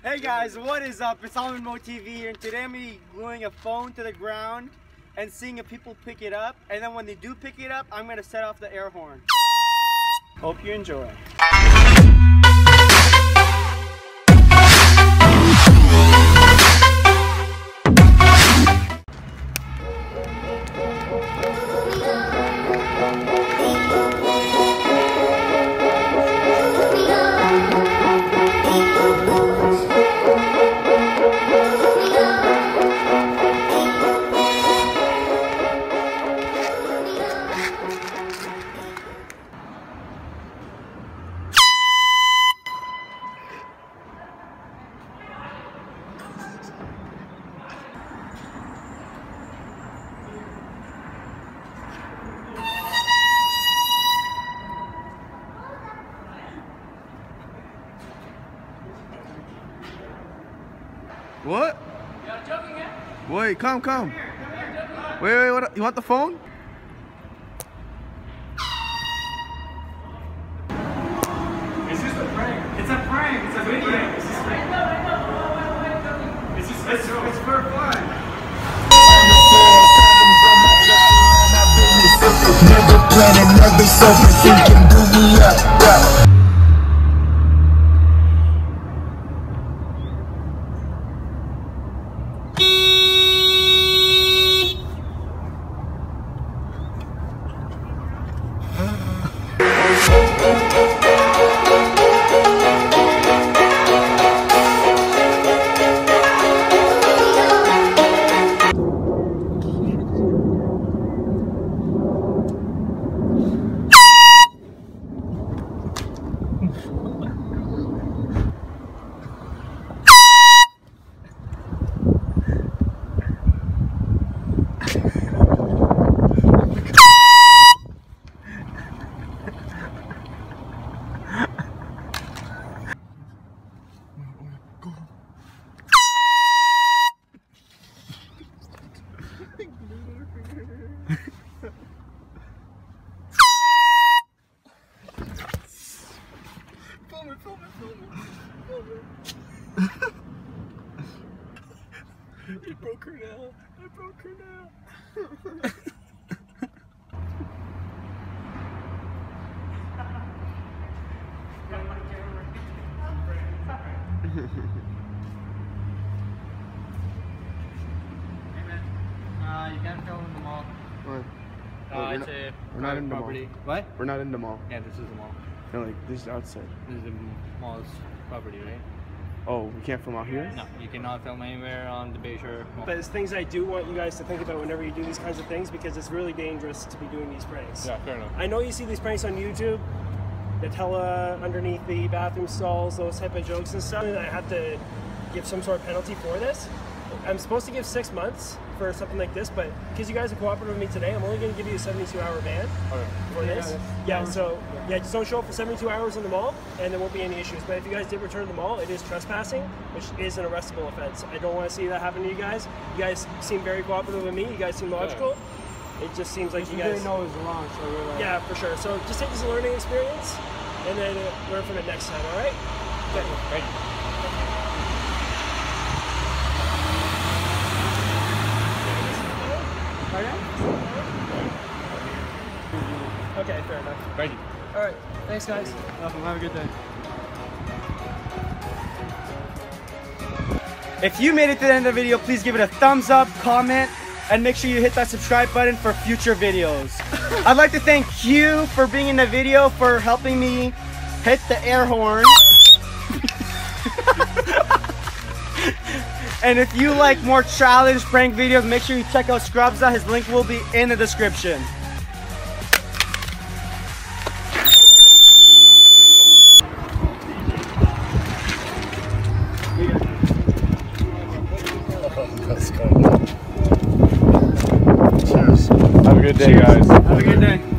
Hey guys, what is up? It's Almond Mo TV here, and today I'm going to be gluing a phone to the ground and seeing if people pick it up. And then when they do pick it up, I'm going to set off the air horn. Hope you enjoy. What? You're joking, yeah? Wait, come. Come here, Wait, what? You want the phone? It's just a prank. It's a prank. It's a video. It's just I know. It's for fun. Never plan another selfish thinking, do me up. Film it. I broke her now. You can't film in the mall. What? We're not in the property. mall. What? We're not in the mall. Yeah, this is the mall. No, like this is outside. This is the mall's property, right? Oh, we can't film out here? No, you cannot film anywhere on the Bayshore Mall. But it's things I do want you guys to think about whenever you do these kinds of things, because it's really dangerous to be doing these pranks. Yeah, fair enough. I know you see these pranks on YouTube, Nutella underneath the bathroom stalls, those type of jokes and stuff. And I have to give some sort of penalty for this. I'm supposed to give 6 months for something like this, but because you guys are cooperative with me today, I'm only going to give you a 72-hour ban for this. Yeah, so just don't show up for 72 hours in the mall, and there won't be any issues. But if you guys did return to the mall, it is trespassing, which is an arrestable offense. I don't want to see that happen to you guys. You guys seem very cooperative with me. You guys seem logical. It just seems like you guys know it's wrong, so we're like... Yeah, for sure. So just take this as a learning experience, and then learn from it next time. All right? Okay. Great. Okay, fair enough. Ready. All right. Thanks, guys. Have a good day. If you made it to the end of the video, please give it a thumbs up, comment, and make sure you hit that subscribe button for future videos. I'd like to thank Hugh for being in the video, for helping me hit the air horn. And if you like more challenge prank videos, make sure you check out Scrubza. His link will be in the description. Cheers. Have a good day, guys. Have a good day.